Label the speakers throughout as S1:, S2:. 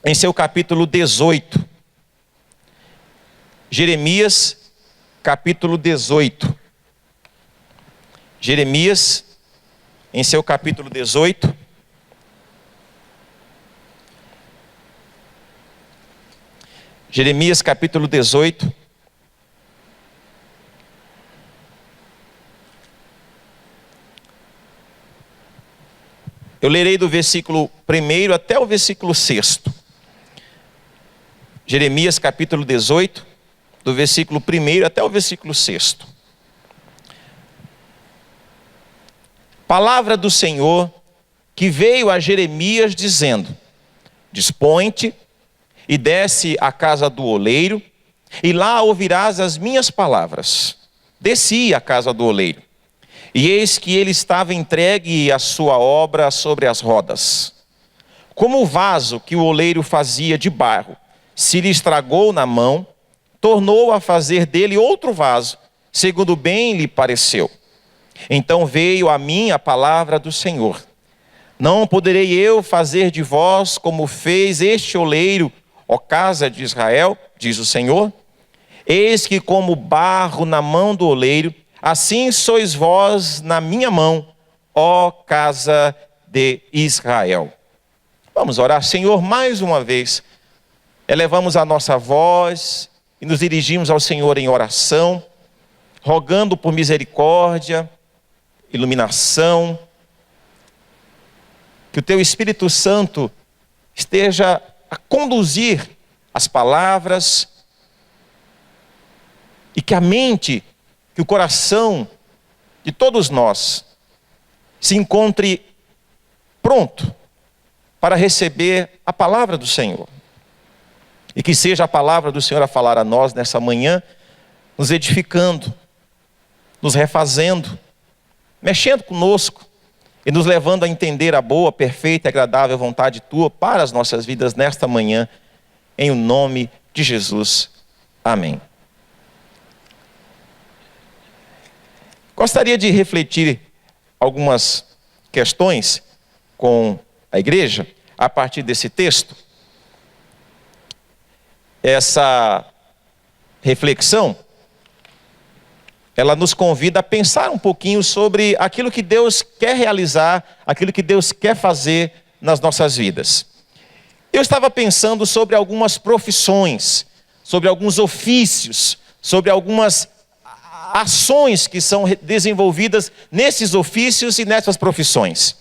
S1: em seu capítulo 18. Jeremias, capítulo 18. Jeremias, em seu capítulo 18. Jeremias, capítulo 18. Eu lerei do versículo 1 até o versículo 6. Jeremias, capítulo 18, do versículo 1 até o versículo 6. Palavra do Senhor que veio a Jeremias dizendo: dispõe-te e desce à casa do oleiro, e lá ouvirás as minhas palavras. Desci à casa do oleiro, e eis que ele estava entregue à sua obra sobre as rodas. Como o vaso que o oleiro fazia de barro se lhe estragou na mão, tornou a fazer dele outro vaso, segundo bem lhe pareceu. Então veio a mim a palavra do Senhor: não poderei eu fazer de vós como fez este oleiro, ó casa de Israel, diz o Senhor? Eis que como barro na mão do oleiro, assim sois vós na minha mão, ó casa de Israel. Vamos orar. Senhor, mais uma vez, elevamos a nossa voz e nos dirigimos ao Senhor em oração, rogando por misericórdia, iluminação, que o Teu Espírito Santo esteja a conduzir as palavras e que a mente, que o coração de todos nós se encontre pronto para receber a palavra do Senhor. E que seja a palavra do Senhor a falar a nós nessa manhã, nos edificando, nos refazendo, mexendo conosco e nos levando a entender a boa, perfeita e agradável vontade Tua para as nossas vidas nesta manhã, em o nome de Jesus. Amém. Gostaria de refletir algumas questões com a igreja a partir desse texto. Essa reflexão, ela nos convida a pensar um pouquinho sobre aquilo que Deus quer realizar, aquilo que Deus quer fazer nas nossas vidas. Eu estava pensando sobre algumas profissões, sobre alguns ofícios, sobre algumas ações que são desenvolvidas nesses ofícios e nessas profissões.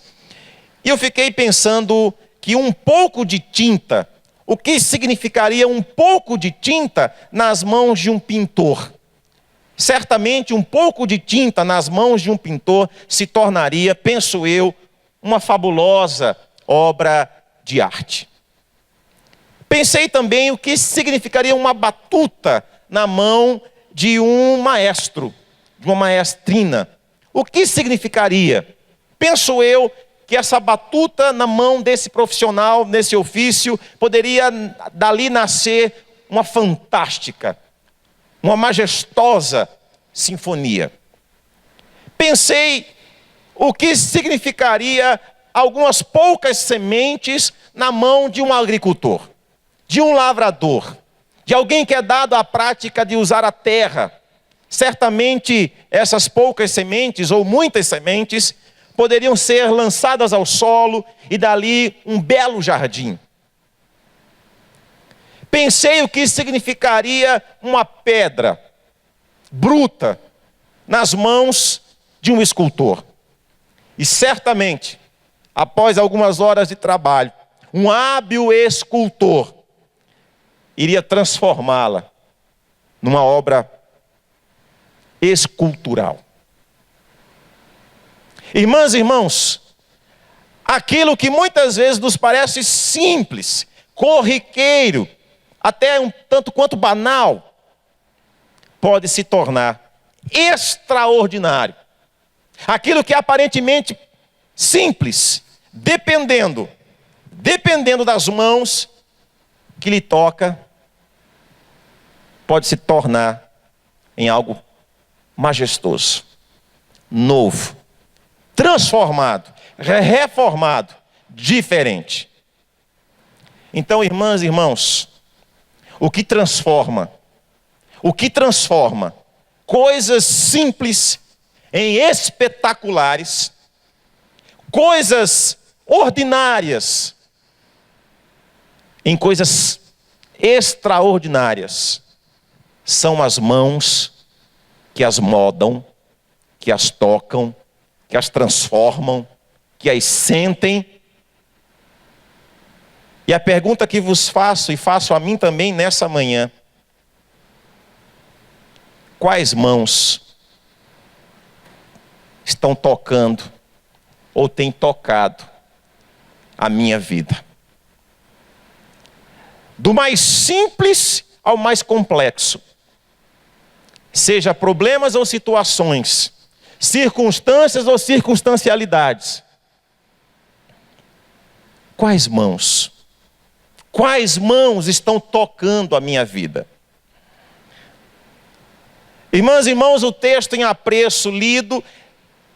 S1: E eu fiquei pensando que um pouco de tinta, o que significaria um pouco de tinta nas mãos de um pintor? Certamente um pouco de tinta nas mãos de um pintor se tornaria, penso eu, uma fabulosa obra de arte. Pensei também o que significaria uma batuta na mão de um maestro, de uma maestrina. O que significaria? Penso eu que essa batuta na mão desse profissional, nesse ofício, poderia dali nascer uma fantástica, uma majestosa sinfonia. Pensei o que significaria algumas poucas sementes na mão de um agricultor, de um lavrador, de alguém que é dado à prática de usar a terra. Certamente essas poucas sementes, ou muitas sementes, poderiam ser lançadas ao solo e dali um belo jardim. Pensei o que significaria uma pedra bruta nas mãos de um escultor. E certamente, após algumas horas de trabalho, um hábil escultor iria transformá-la numa obra escultural. Irmãs e irmãos, aquilo que muitas vezes nos parece simples, corriqueiro, até um tanto quanto banal, pode se tornar extraordinário. Aquilo que é aparentemente simples, dependendo das mãos que lhe toca, pode se tornar em algo majestoso, novo, transformado, reformado, diferente. Então, irmãs e irmãos, o que transforma coisas simples em espetaculares, coisas ordinárias em coisas extraordinárias, são as mãos que as modam, que as tocam, que as transformam, que as sentem. E a pergunta que vos faço, e faço a mim também nessa manhã: quais mãos estão tocando ou têm tocado a minha vida? Do mais simples ao mais complexo, seja problemas ou situações, circunstâncias ou circunstancialidades. Quais mãos estão tocando a minha vida? Irmãs e irmãos, o texto em apreço lido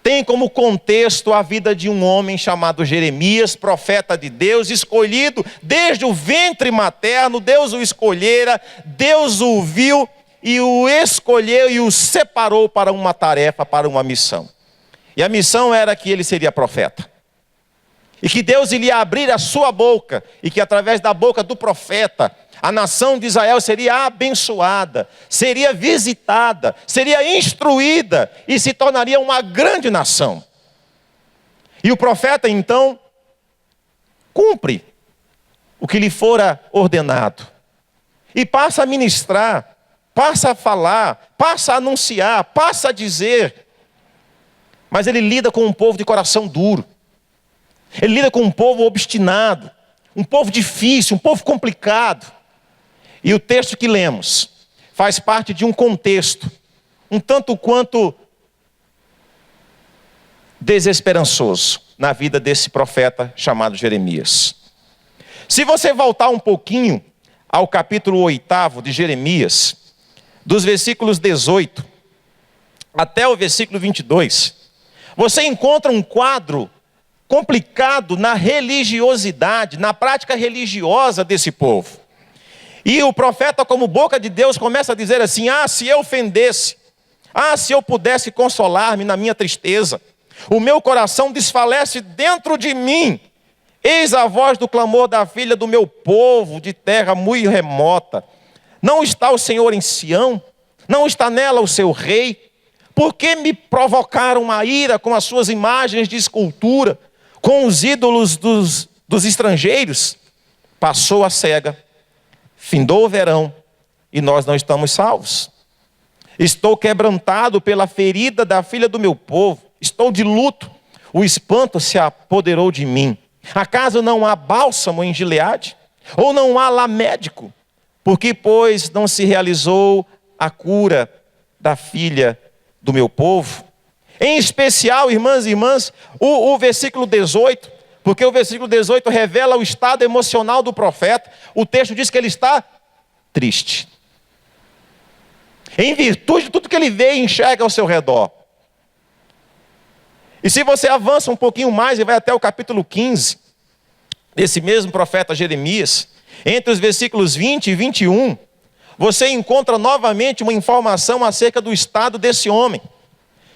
S1: tem como contexto a vida de um homem chamado Jeremias, profeta de Deus, escolhido desde o ventre materno. Deus o escolhera, Deus o viu e o escolheu e o separou para uma tarefa, para uma missão. E a missão era que ele seria profeta. E que Deus iria abrir a sua boca, e que através da boca do profeta, a nação de Israel seria abençoada, seria visitada, seria instruída e se tornaria uma grande nação. E o profeta então cumpre o que lhe fora ordenado e passa a ministrar, passa a falar, passa a anunciar, passa a dizer. Mas ele lida com um povo de coração duro. Ele lida com um povo obstinado, um povo difícil, um povo complicado. E o texto que lemos faz parte de um contexto um tanto quanto desesperançoso na vida desse profeta chamado Jeremias. Se você voltar um pouquinho ao capítulo 8 de Jeremias, dos versículos 18 até o versículo 22, você encontra um quadro complicado na religiosidade, na prática religiosa desse povo. E o profeta, como boca de Deus, começa a dizer assim: se eu ofendesse, se eu pudesse consolar-me na minha tristeza, o meu coração desfalece dentro de mim. Eis a voz do clamor da filha do meu povo, de terra muito remota. Não está o Senhor em Sião? Não está nela o seu rei? Por que me provocaram a ira com as suas imagens de escultura, com os ídolos dos estrangeiros? Passou a cega, findou o verão, e nós não estamos salvos. Estou quebrantado pela ferida da filha do meu povo. Estou de luto. O espanto se apoderou de mim. Acaso não há bálsamo em Gileade? Ou não há lá médico? Porque, pois, não se realizou a cura da filha do meu povo? Em especial, irmãs e irmãs, o versículo 18, porque o versículo 18 revela o estado emocional do profeta. O texto diz que ele está triste, em virtude de tudo que ele vê e enxerga ao seu redor. E se você avança um pouquinho mais e vai até o capítulo 15, desse mesmo profeta Jeremias, entre os versículos 20 e 21, você encontra novamente uma informação acerca do estado desse homem,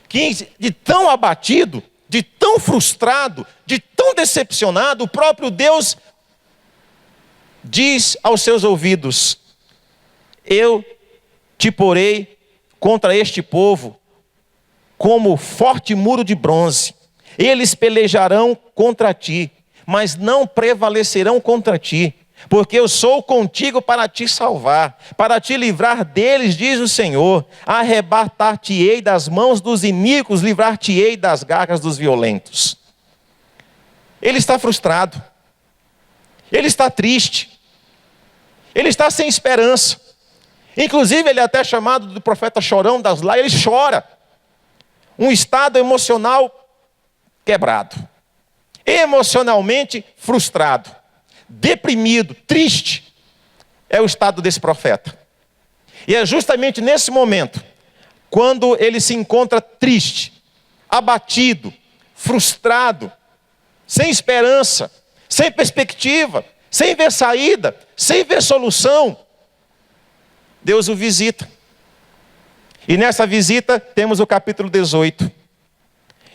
S1: que de tão abatido, de tão frustrado, de tão decepcionado, o próprio Deus diz aos seus ouvidos: eu te porei contra este povo como forte muro de bronze. Eles pelejarão contra ti, mas não prevalecerão contra ti, porque eu sou contigo para te salvar, para te livrar deles, diz o Senhor. Arrebatar-te-ei das mãos dos iníquos, livrar-te-ei das garras dos violentos. Ele está frustrado, ele está triste, ele está sem esperança. Inclusive ele é até chamado do profeta chorão das lágrimas. Ele chora, um estado emocional quebrado, emocionalmente frustrado, deprimido, triste, é o estado desse profeta. E é justamente nesse momento, quando ele se encontra triste, abatido, frustrado, sem esperança, sem perspectiva, sem ver saída, sem ver solução, Deus o visita. E nessa visita temos o capítulo 18.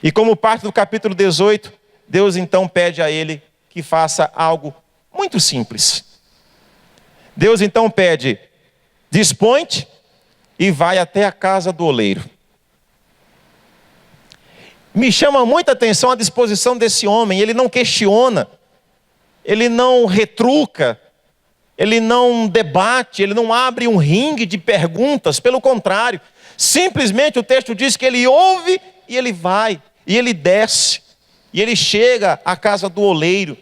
S1: E como parte do capítulo 18, Deus então pede a ele que faça algo muito simples. Deus então pede: dispõe-te e vai até a casa do oleiro. Me chama muita atenção a disposição desse homem. Ele não questiona, ele não retruca, ele não debate, ele não abre um ringue de perguntas. Pelo contrário, simplesmente o texto diz que ele ouve e ele vai, e ele desce, e ele chega à casa do oleiro.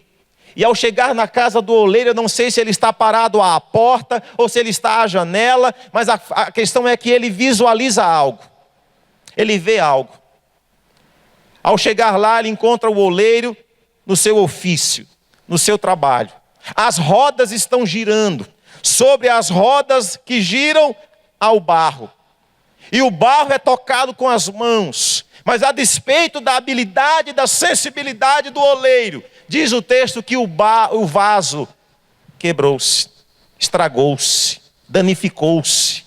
S1: E ao chegar na casa do oleiro, eu não sei se ele está parado à porta ou se ele está à janela, mas a questão é que ele visualiza algo, ele vê algo. Ao chegar lá, ele encontra o oleiro no seu ofício, no seu trabalho. As rodas estão girando, sobre as rodas que giram há o barro. E o barro é tocado com as mãos, mas a despeito da habilidade e da sensibilidade do oleiro, diz o texto que o vaso quebrou-se, estragou-se, danificou-se.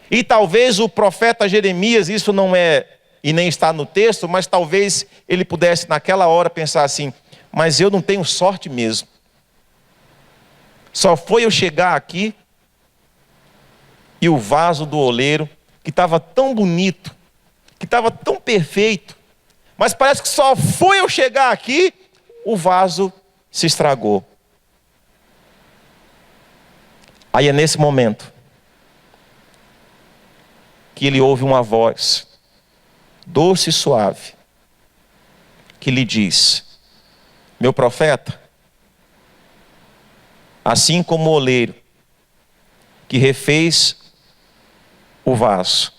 S1: E talvez o profeta Jeremias, isso não é e nem está no texto, mas talvez ele pudesse naquela hora pensar assim: mas eu não tenho sorte mesmo. Só foi eu chegar aqui e o vaso do oleiro, que estava tão bonito, que estava tão perfeito, mas parece que só foi eu chegar aqui, o vaso se estragou. Aí é nesse momento que ele ouve uma voz doce e suave, que lhe diz: meu profeta, assim como o oleiro que refez o vaso,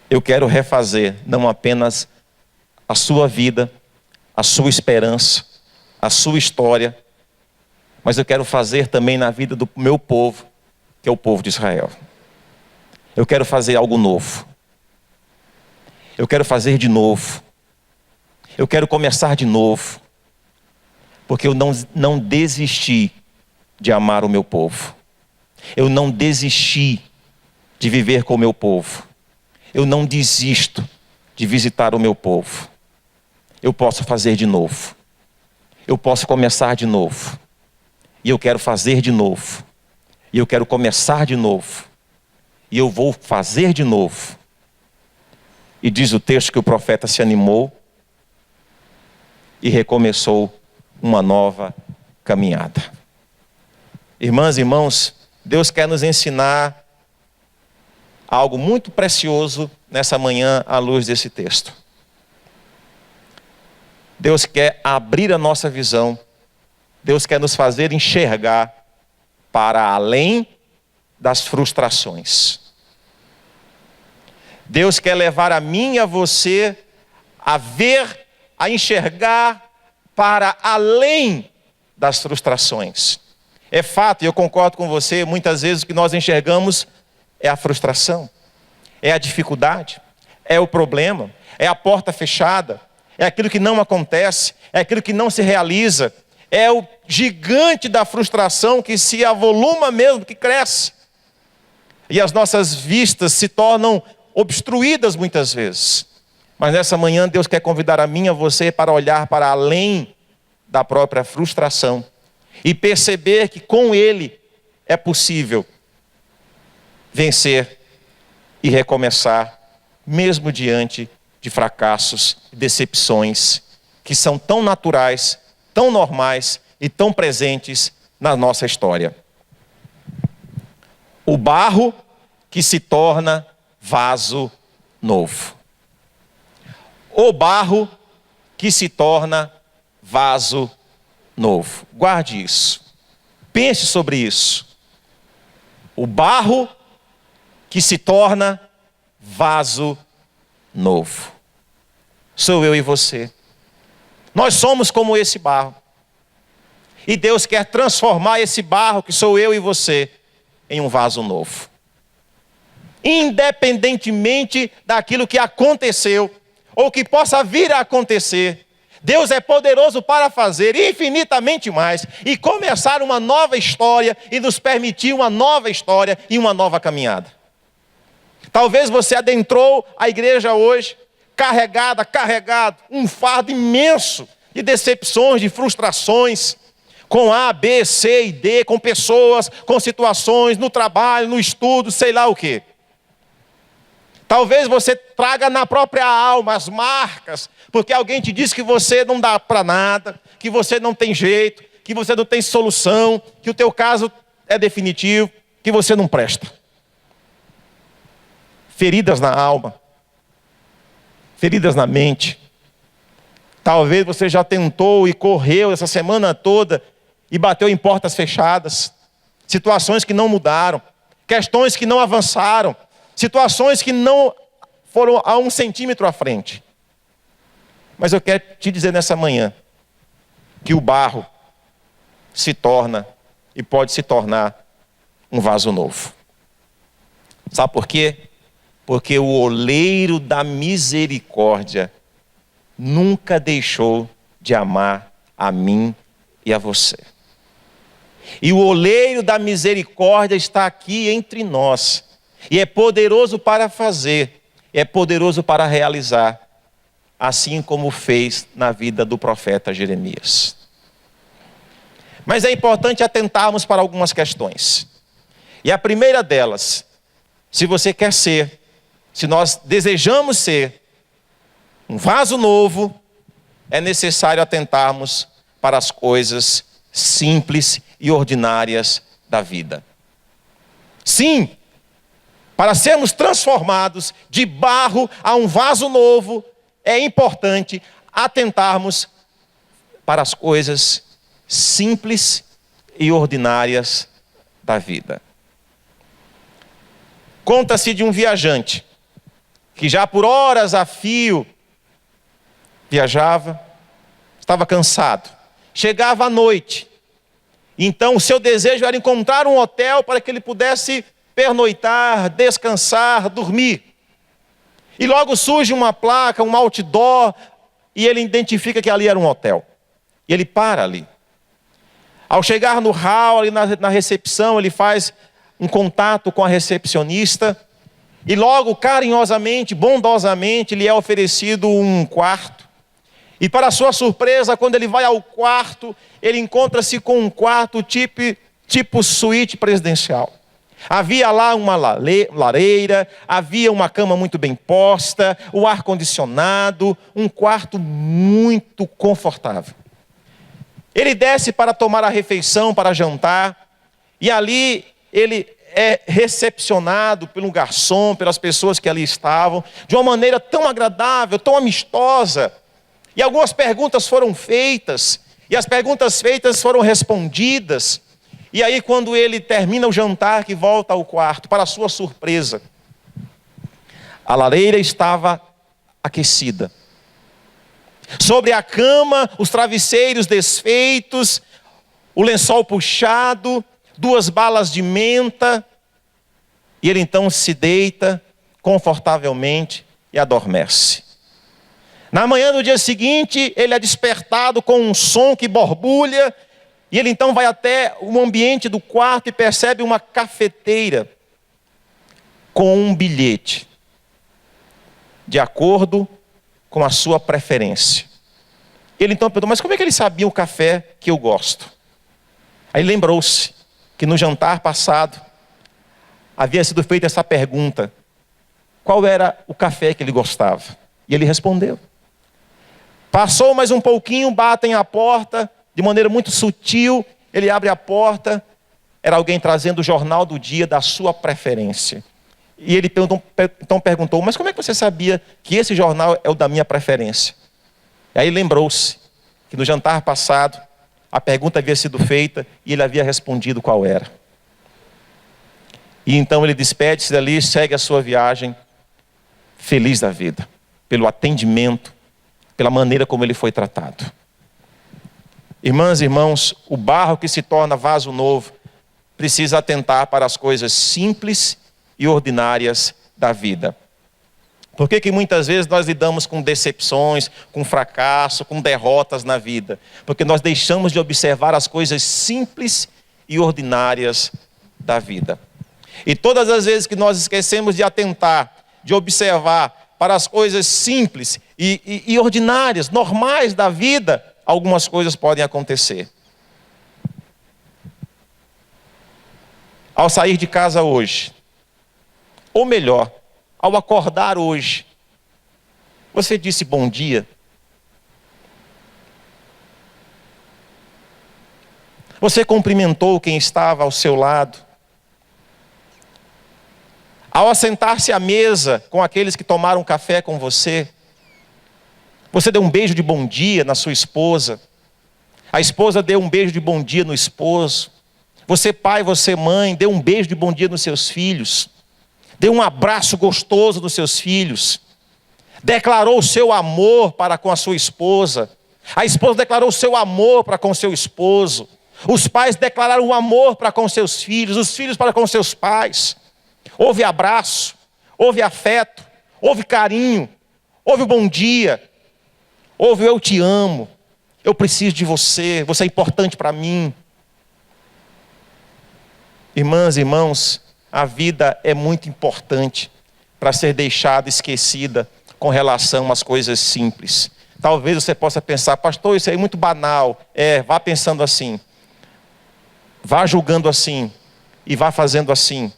S1: eu quero refazer não apenas a sua vida, a sua esperança, a sua história, mas eu quero fazer também na vida do meu povo, que é o povo de Israel. Eu quero fazer algo novo. Eu quero fazer de novo. Eu quero começar de novo. Porque eu não desisti de amar o meu povo. Eu não desisti de viver com o meu povo. Eu não desisto de visitar o meu povo. Eu posso fazer de novo. Eu posso começar de novo. E eu quero fazer de novo. E eu quero começar de novo. E eu vou fazer de novo. E diz o texto que o profeta se animou e recomeçou uma nova caminhada. Irmãs e irmãos, Deus quer nos ensinar algo muito precioso nessa manhã à luz desse texto. Deus quer abrir a nossa visão. Deus quer nos fazer enxergar para além das frustrações. Deus quer levar a mim e a você a ver, a enxergar para além das frustrações. É fato, e eu concordo com você, muitas vezes o que nós enxergamos é a frustração, é a dificuldade, é o problema, é a porta fechada, é aquilo que não acontece, é aquilo que não se realiza, é o gigante da frustração que se avoluma mesmo, que cresce. E as nossas vistas se tornam obstruídas muitas vezes. Mas nessa manhã Deus quer convidar a mim e a você para olhar para além da própria frustração e perceber que com Ele é possível vencer e recomeçar, mesmo diante de fracassos e decepções que são tão naturais, tão normais e tão presentes na nossa história. O barro que se torna vaso novo. O barro que se torna vaso novo. Guarde isso. Pense sobre isso. O barro que se torna vaso novo. Sou eu e você. Nós somos como esse barro. E Deus quer transformar esse barro, que sou eu e você, em um vaso novo. Independentemente daquilo que aconteceu, ou que possa vir a acontecer, Deus é poderoso para fazer infinitamente mais e começar uma nova história e nos permitir uma nova história e uma nova caminhada. Talvez você adentrou a igreja hoje carregado, um fardo imenso de decepções, de frustrações, com A, B, C e D, com pessoas, com situações, no trabalho, no estudo, sei lá o quê. Talvez você traga na própria alma as marcas, porque alguém te disse que você não dá para nada, que você não tem jeito, que você não tem solução, que o teu caso é definitivo, que você não presta. Feridas na alma, feridas na mente. Talvez você já tentou e correu essa semana toda e bateu em portas fechadas, situações que não mudaram, questões que não avançaram, situações que não foram a 1 centímetro à frente. Mas eu quero te dizer nessa manhã que o barro se torna e pode se tornar um vaso novo. Sabe por quê? Porque o oleiro da misericórdia nunca deixou de amar a mim e a você. E o oleiro da misericórdia está aqui entre nós. E é poderoso para fazer, é poderoso para realizar, assim como fez na vida do profeta Jeremias. Mas é importante atentarmos para algumas questões. E a primeira delas, se você quer ser, se nós desejamos ser um vaso novo, é necessário atentarmos para as coisas simples e ordinárias da vida. Sim, para sermos transformados de barro a um vaso novo, é importante atentarmos para as coisas simples e ordinárias da vida. Conta-se de um viajante que já por horas a fio viajava, estava cansado, chegava à noite. Então o seu desejo era encontrar um hotel para que ele pudesse pernoitar, descansar, dormir. E logo surge uma placa, um outdoor, e ele identifica que ali era um hotel. E ele para ali. Ao chegar no hall, ali na recepção, ele faz um contato com a recepcionista, e logo, carinhosamente, bondosamente, lhe é oferecido um quarto. E para sua surpresa, quando ele vai ao quarto, ele encontra-se com um quarto tipo suíte presidencial. Havia lá uma lareira, havia uma cama muito bem posta, o ar-condicionado, um quarto muito confortável. Ele desce para tomar a refeição, para jantar, e ali ele é recepcionado pelo garçom, pelas pessoas que ali estavam, de uma maneira tão agradável, tão amistosa. E algumas perguntas foram feitas, e as perguntas feitas foram respondidas. E aí quando ele termina o jantar, que volta ao quarto, para sua surpresa, a lareira estava aquecida. Sobre a cama, os travesseiros desfeitos, o lençol puxado, 2 balas de menta. E ele então se deita confortavelmente e adormece. Na manhã do dia seguinte, ele é despertado com um som que borbulha, e ele então vai até o ambiente do quarto e percebe uma cafeteira com um bilhete, de acordo com a sua preferência. Ele então perguntou, mas como é que ele sabia o café que eu gosto? Aí lembrou-se que no jantar passado havia sido feita essa pergunta: qual era o café que ele gostava? E ele respondeu. Passou mais um pouquinho, batem a porta, de maneira muito sutil, ele abre a porta, era alguém trazendo o jornal do dia da sua preferência. E ele então perguntou, mas como é que você sabia que esse jornal é o da minha preferência? E aí lembrou-se que no jantar passado, a pergunta havia sido feita e ele havia respondido qual era. E então ele despede-se dali, segue a sua viagem, feliz da vida, pelo atendimento, pela maneira como ele foi tratado. Irmãs e irmãos, o barro que se torna vaso novo precisa atentar para as coisas simples e ordinárias da vida. Por que que muitas vezes nós lidamos com decepções, com fracasso, com derrotas na vida? Porque nós deixamos de observar as coisas simples e ordinárias da vida. E todas as vezes que nós esquecemos de atentar, de observar para as coisas simples e ordinárias, normais da vida, algumas coisas podem acontecer. Ao sair de casa hoje, ou melhor, ao acordar hoje, você disse bom dia? Você cumprimentou quem estava ao seu lado? Ao assentar-se à mesa com aqueles que tomaram café com você, você deu um beijo de bom dia na sua esposa? A esposa deu um beijo de bom dia no esposo? Você pai, você mãe, deu um beijo de bom dia nos seus filhos? Deu um abraço gostoso nos seus filhos? Declarou o seu amor para com a sua esposa? A esposa declarou o seu amor para com o seu esposo? Os pais declararam o amor para com seus filhos, os filhos para com seus pais? Houve abraço, houve afeto, houve carinho, houve bom dia, houve eu te amo, eu preciso de você, você é importante para mim. Irmãs e irmãos, a vida é muito importante para ser deixada esquecida com relação às coisas simples. Talvez você possa pensar, pastor, isso aí é muito banal. Vá pensando assim, vá julgando assim e vá fazendo assim.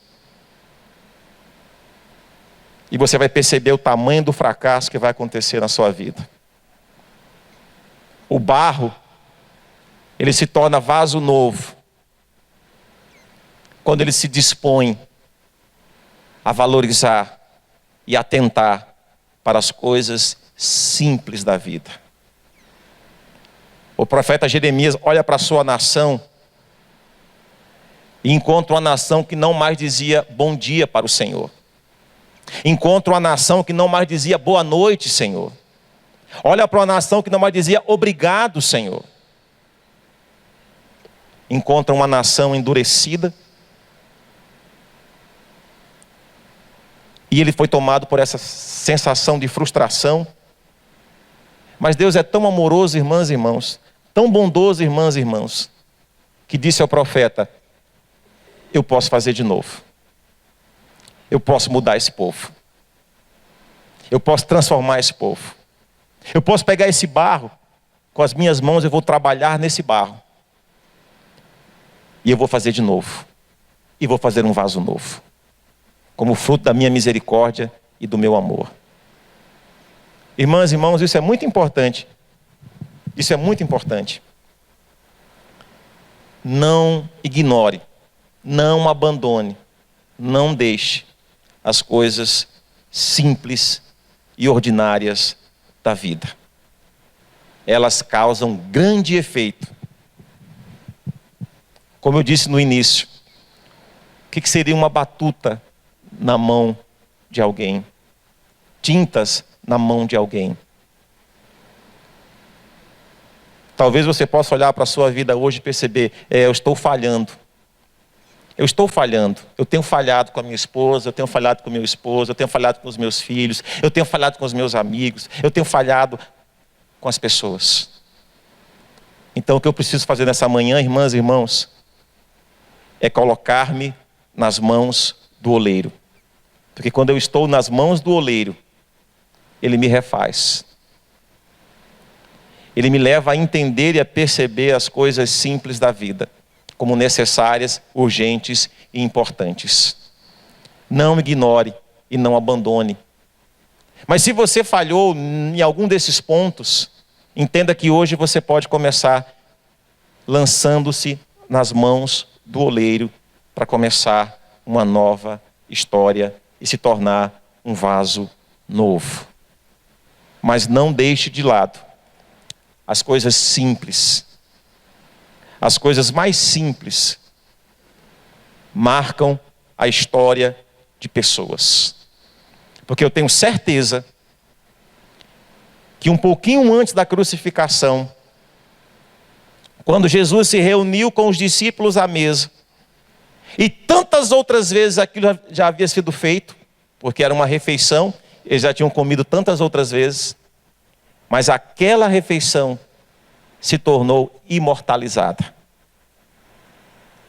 S1: E você vai perceber o tamanho do fracasso que vai acontecer na sua vida. O barro, ele se torna vaso novo quando ele se dispõe a valorizar e atentar para as coisas simples da vida. O profeta Jeremias olha para a sua nação e encontra uma nação que não mais dizia bom dia para o Senhor. Encontra uma nação que não mais dizia boa noite, Senhor. Olha para uma nação que não mais dizia obrigado, Senhor. Encontra uma nação endurecida. E ele foi tomado por essa sensação de frustração. Mas Deus é tão amoroso, irmãs e irmãos, tão bondoso, irmãs e irmãos, que disse ao profeta, eu posso fazer de novo. Eu posso mudar esse povo. Eu posso transformar esse povo. Eu posso pegar esse barro, com as minhas mãos eu vou trabalhar nesse barro. E eu vou fazer de novo. E vou fazer um vaso novo. Como fruto da minha misericórdia e do meu amor. Irmãs e irmãos, isso é muito importante. Isso é muito importante. Não ignore, não abandone, não deixe as coisas simples e ordinárias da vida. Elas causam grande efeito. Como eu disse no início, o que seria uma batuta na mão de alguém? Tintas na mão de alguém. Talvez você possa olhar para a sua vida hoje e perceber, eu estou falhando. Eu estou falhando. Eu tenho falhado com a minha esposa, eu tenho falhado com o meu esposo, eu tenho falhado com os meus filhos, eu tenho falhado com os meus amigos, eu tenho falhado com as pessoas. Então o que eu preciso fazer nessa manhã, irmãs e irmãos, é colocar-me nas mãos do oleiro. Porque quando eu estou nas mãos do oleiro, ele me refaz. Ele me leva a entender e a perceber as coisas simples da vida, como necessárias, urgentes e importantes. Não ignore e não abandone. Mas se você falhou em algum desses pontos, entenda que hoje você pode começar lançando-se nas mãos do oleiro para começar uma nova história e se tornar um vaso novo. Mas não deixe de lado as coisas simples. As coisas mais simples marcam a história de pessoas. Porque eu tenho certeza que um pouquinho antes da crucificação, quando Jesus se reuniu com os discípulos à mesa, e tantas outras vezes aquilo já havia sido feito, porque era uma refeição eles já tinham comido tantas outras vezes, mas aquela refeição se tornou imortalizada,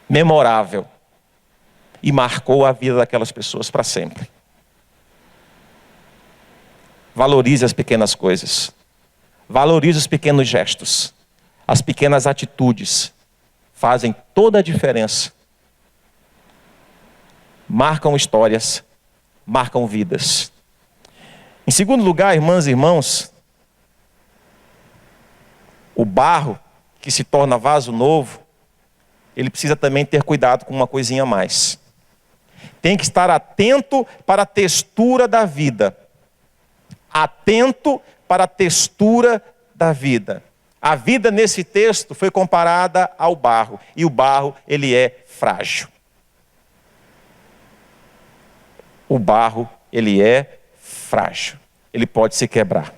S1: memorável, e marcou a vida daquelas pessoas para sempre. Valorize as pequenas coisas, valorize os pequenos gestos, as pequenas atitudes, fazem toda a diferença. Marcam histórias, marcam vidas. Em segundo lugar, irmãs e irmãos, o barro que se torna vaso novo, ele precisa também ter cuidado com uma coisinha a mais. Tem que estar atento para a textura da vida. Atento para a textura da vida. A vida nesse texto foi comparada ao barro. E o barro, ele é frágil. O barro, ele é frágil. Ele pode se quebrar.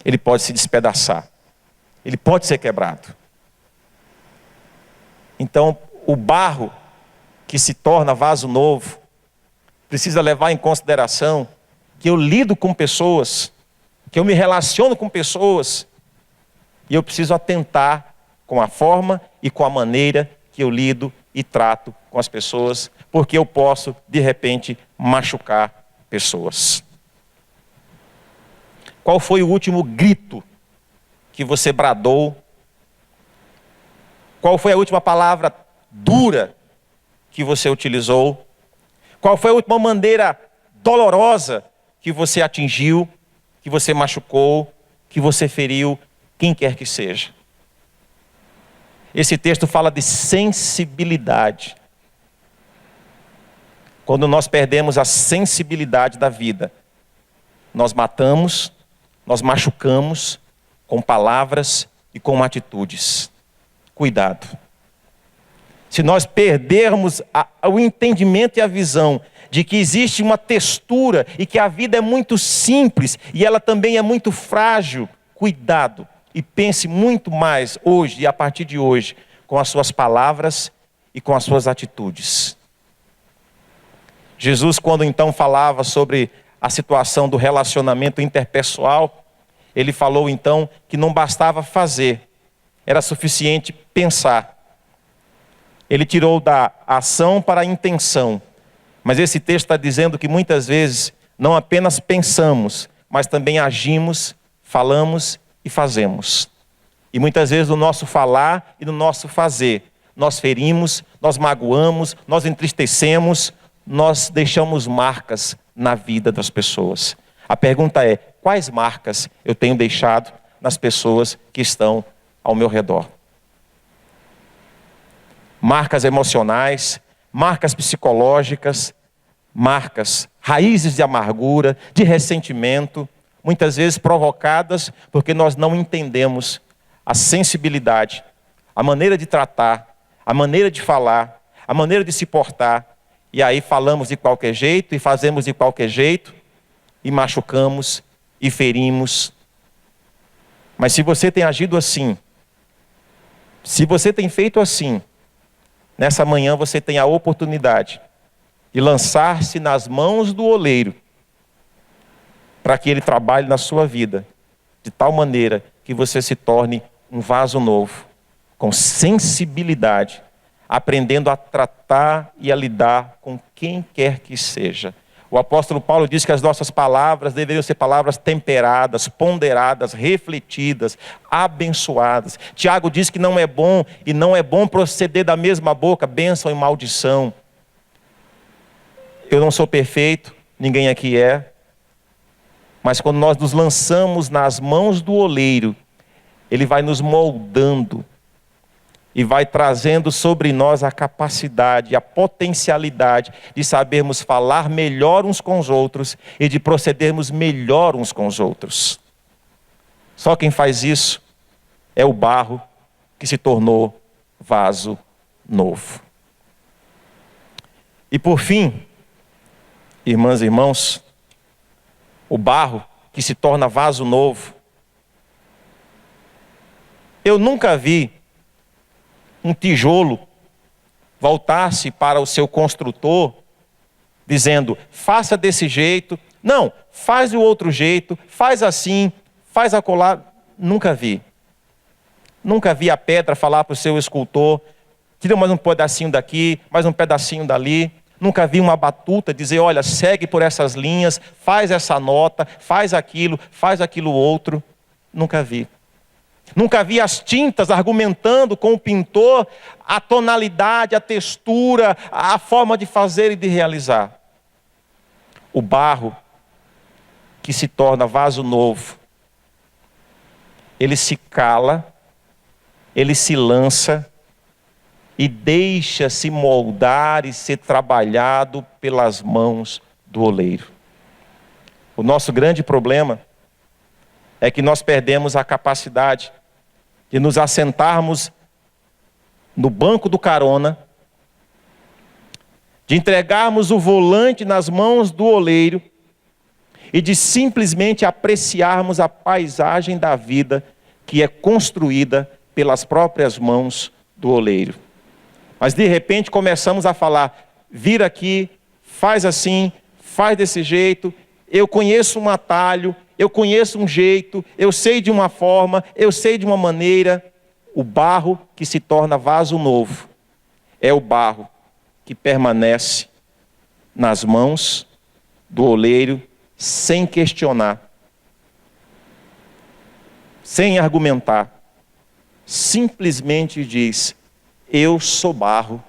S1: Ele pode se despedaçar. Ele pode ser quebrado. Então, o barro que se torna vaso novo, precisa levar em consideração que eu lido com pessoas, que eu me relaciono com pessoas, e eu preciso atentar com a forma e com a maneira que eu lido e trato com as pessoas, porque eu posso, de repente, machucar pessoas. Qual foi o último grito que você bradou? Qual foi a última palavra dura que você utilizou? Qual foi a última maneira dolorosa que você atingiu, que você machucou, que você feriu, quem quer que seja? Esse texto fala de sensibilidade. Quando nós perdemos a sensibilidade da vida, nós matamos, nós machucamos com palavras e com atitudes. Cuidado. Se nós perdermos o entendimento e a visão de que existe uma textura e que a vida é muito simples e ela também é muito frágil, cuidado e pense muito mais hoje e a partir de hoje com as suas palavras e com as suas atitudes. Jesus, quando então falava sobre a situação do relacionamento interpessoal, ele falou então que não bastava fazer, era suficiente pensar. Ele tirou da ação para a intenção. Mas esse texto está dizendo que muitas vezes não apenas pensamos, mas também agimos, falamos e fazemos. E muitas vezes no nosso falar e no nosso fazer, nós ferimos, nós magoamos, nós entristecemos, nós deixamos marcas na vida das pessoas. A pergunta é, quais marcas eu tenho deixado nas pessoas que estão ao meu redor? Marcas emocionais, marcas psicológicas, marcas, raízes de amargura, de ressentimento, muitas vezes provocadas porque nós não entendemos a sensibilidade, a maneira de tratar, a maneira de falar, a maneira de se portar, e aí falamos de qualquer jeito e fazemos de qualquer jeito, e machucamos e ferimos. Mas se você tem agido assim, se você tem feito assim, nessa manhã você tem a oportunidade de lançar-se nas mãos do oleiro para que ele trabalhe na sua vida de tal maneira que você se torne um vaso novo, com sensibilidade, aprendendo a tratar e a lidar com quem quer que seja. O apóstolo Paulo diz que as nossas palavras deveriam ser palavras temperadas, ponderadas, refletidas, abençoadas. Tiago diz que não é bom, e não é bom proceder da mesma boca, bênção e maldição. Eu não sou perfeito, ninguém aqui é. Mas quando nós nos lançamos nas mãos do oleiro, ele vai nos moldando e vai trazendo sobre nós a capacidade, a potencialidade de sabermos falar melhor uns com os outros e de procedermos melhor uns com os outros. Só quem faz isso é o barro que se tornou vaso novo. E por fim, irmãs e irmãos, o barro que se torna vaso novo. Eu nunca vi um tijolo voltar-se para o seu construtor, dizendo, faça desse jeito, Não, faz do outro jeito, faz assim, faz acolá. Nunca vi. Nunca vi a pedra falar para o seu escultor, tira mais um pedacinho daqui, mais um pedacinho dali. Nunca vi uma batuta dizer, olha, segue por essas linhas, faz essa nota, faz aquilo outro. Nunca vi. Nunca vi as tintas argumentando com o pintor a tonalidade, a textura, a forma de fazer e de realizar. O barro que se torna vaso novo, ele se cala, ele se lança e deixa-se moldar e ser trabalhado pelas mãos do oleiro. O nosso grande problema é que nós perdemos a capacidade de nos assentarmos no banco do carona, de entregarmos o volante nas mãos do oleiro e de simplesmente apreciarmos a paisagem da vida que é construída pelas próprias mãos do oleiro. Mas de repente começamos a falar, vira aqui, faz assim, faz desse jeito, eu conheço um atalho, eu conheço um jeito, eu sei de uma forma, eu sei de uma maneira. O barro que se torna vaso novo é o barro que permanece nas mãos do oleiro sem questionar, sem argumentar. Simplesmente diz, eu sou barro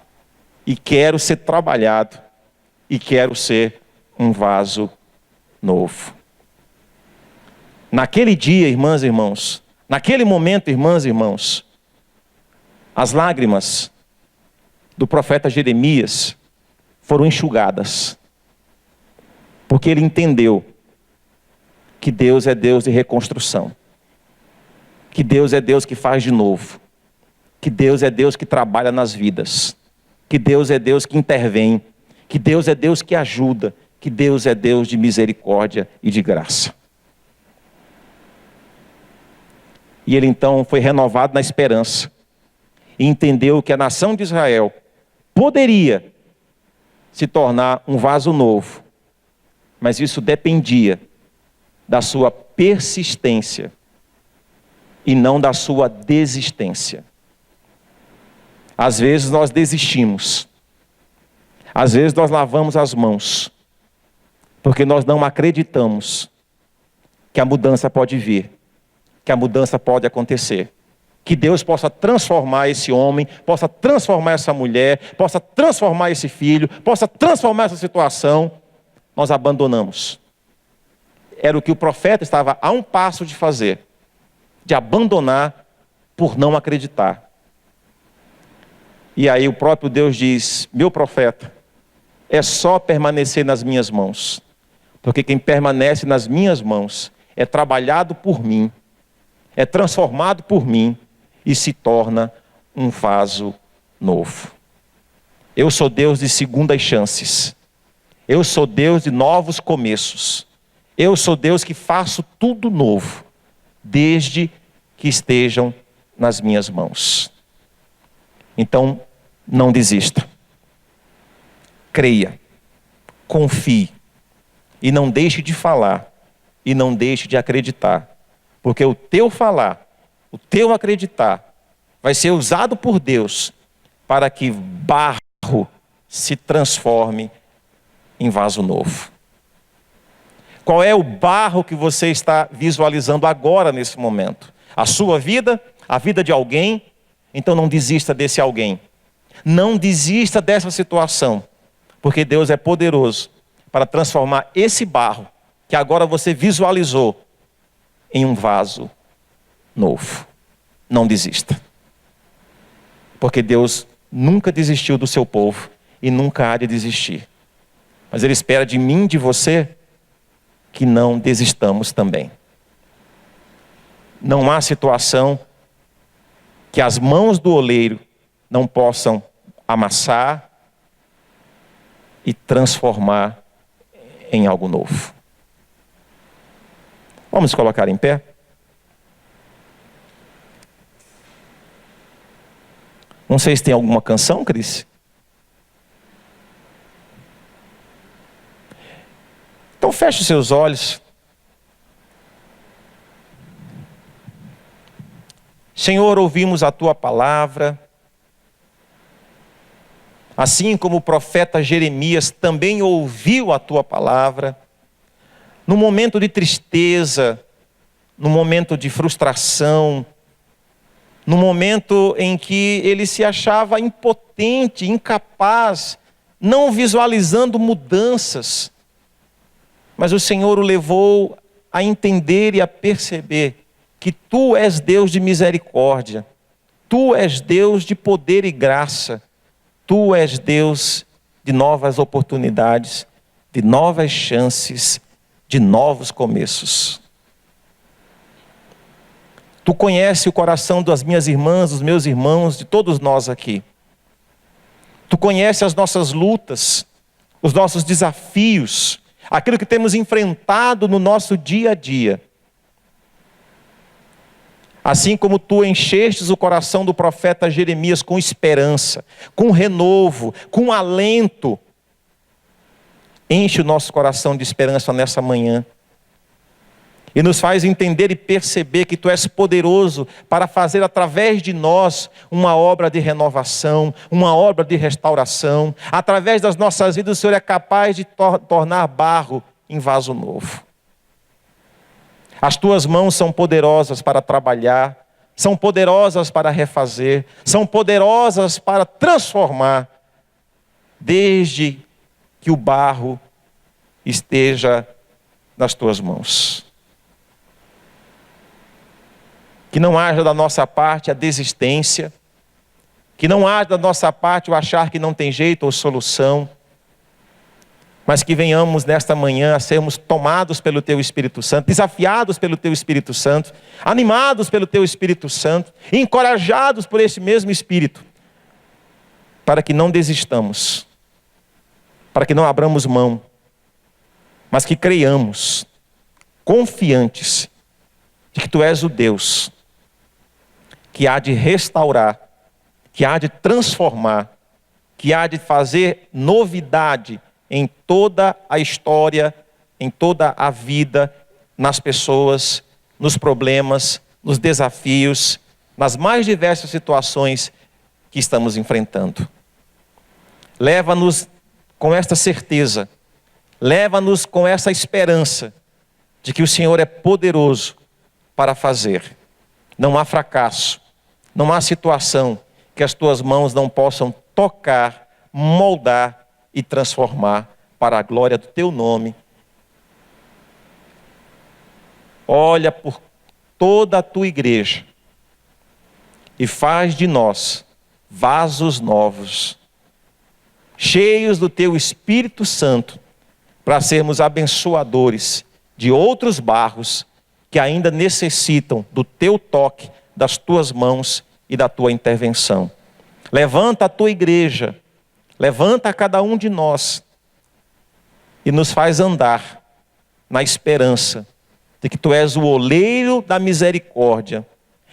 S1: e quero ser trabalhado e quero ser um vaso novo. Naquele dia, irmãs e irmãos, naquele momento, irmãs e irmãos, as lágrimas do profeta Jeremias foram enxugadas, porque ele entendeu que Deus é Deus de reconstrução, que Deus é Deus que faz de novo, que Deus é Deus que trabalha nas vidas, que Deus é Deus que intervém, que Deus é Deus que ajuda, que Deus é Deus de misericórdia e de graça. E ele então foi renovado na esperança e entendeu que a nação de Israel poderia se tornar um vaso novo, mas isso dependia da sua persistência e não da sua desistência. Às vezes nós desistimos, às vezes nós lavamos as mãos, porque nós não acreditamos que a mudança pode vir, que a mudança pode acontecer, que Deus possa transformar esse homem, possa transformar essa mulher, possa transformar esse filho, possa transformar essa situação. Nós abandonamos. Era o que o profeta estava a um passo de fazer, de abandonar por não acreditar. E aí o próprio Deus diz, meu profeta, é só permanecer nas minhas mãos, porque quem permanece nas minhas mãos é trabalhado por mim, é transformado por mim e se torna um vaso novo. Eu sou Deus de segundas chances. Eu sou Deus de novos começos. Eu sou Deus que faço tudo novo, desde que estejam nas minhas mãos. Então, não desista. Creia, confie e não deixe de falar e não deixe de acreditar. Porque o teu falar, o teu acreditar, vai ser usado por Deus para que barro se transforme em vaso novo. Qual é o barro que você está visualizando agora nesse momento? A sua vida? A vida de alguém? Então não desista desse alguém. Não desista dessa situação, porque Deus é poderoso para transformar esse barro que agora você visualizou em um vaso novo. Não desista. Porque Deus nunca desistiu do seu povo e nunca há de desistir. Mas Ele espera de mim e de você que não desistamos também. Não há situação que as mãos do oleiro não possam amassar e transformar em algo novo. Vamos colocar em pé? Não sei se tem alguma canção, Cris. Então feche os seus olhos. Senhor, ouvimos a tua palavra. Assim como o profeta Jeremias também ouviu a tua palavra. No momento de tristeza, no momento de frustração, no momento em que ele se achava impotente, incapaz, não visualizando mudanças. Mas o Senhor o levou a entender e a perceber que tu és Deus de misericórdia, tu és Deus de poder e graça, tu és Deus de novas oportunidades, de novas chances, de novos começos. Tu conheces o coração das minhas irmãs, dos meus irmãos, de todos nós aqui. Tu conheces as nossas lutas, os nossos desafios, aquilo que temos enfrentado no nosso dia a dia. Assim como tu enchestes o coração do profeta Jeremias com esperança, com renovo, com alento, enche o nosso coração de esperança nessa manhã. E nos faz entender e perceber que tu és poderoso para fazer através de nós uma obra de renovação, uma obra de restauração. Através das nossas vidas o Senhor é capaz de tornar barro em vaso novo. As tuas mãos são poderosas para trabalhar, são poderosas para refazer, são poderosas para transformar, desde que o barro esteja nas tuas mãos. Que não haja da nossa parte a desistência, que não haja da nossa parte o achar que não tem jeito ou solução, mas que venhamos nesta manhã a sermos tomados pelo Teu Espírito Santo, desafiados pelo Teu Espírito Santo, animados pelo Teu Espírito Santo, encorajados por esse mesmo Espírito, para que não desistamos, para que não abramos mão, mas que creiamos, confiantes, de que Tu és o Deus que há de restaurar, que há de transformar, que há de fazer novidade em toda a história, em toda a vida, nas pessoas, nos problemas, nos desafios, nas mais diversas situações que estamos enfrentando. Leva-nos com esta certeza, leva-nos com essa esperança de que o Senhor é poderoso para fazer. Não há fracasso, não há situação que as tuas mãos não possam tocar, moldar e transformar para a glória do teu nome. Olha por toda a tua igreja e faz de nós vasos novos, cheios do teu Espírito Santo, para sermos abençoadores de outros barros que ainda necessitam do teu toque, das tuas mãos e da tua intervenção. Levanta a tua igreja, levanta a cada um de nós e nos faz andar na esperança de que tu és o oleiro da misericórdia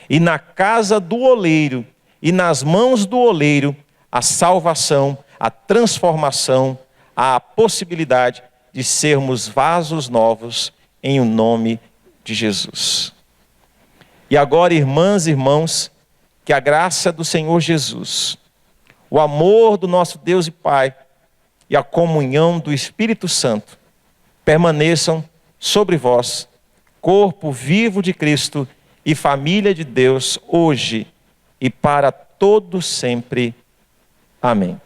S1: e na casa do oleiro e nas mãos do oleiro a salvação, a transformação, a possibilidade de sermos vasos novos em o nome de Jesus. E agora, irmãs e irmãos, que a graça do Senhor Jesus, o amor do nosso Deus e Pai e a comunhão do Espírito Santo permaneçam sobre vós, corpo vivo de Cristo e família de Deus, hoje e para todo sempre. Amém.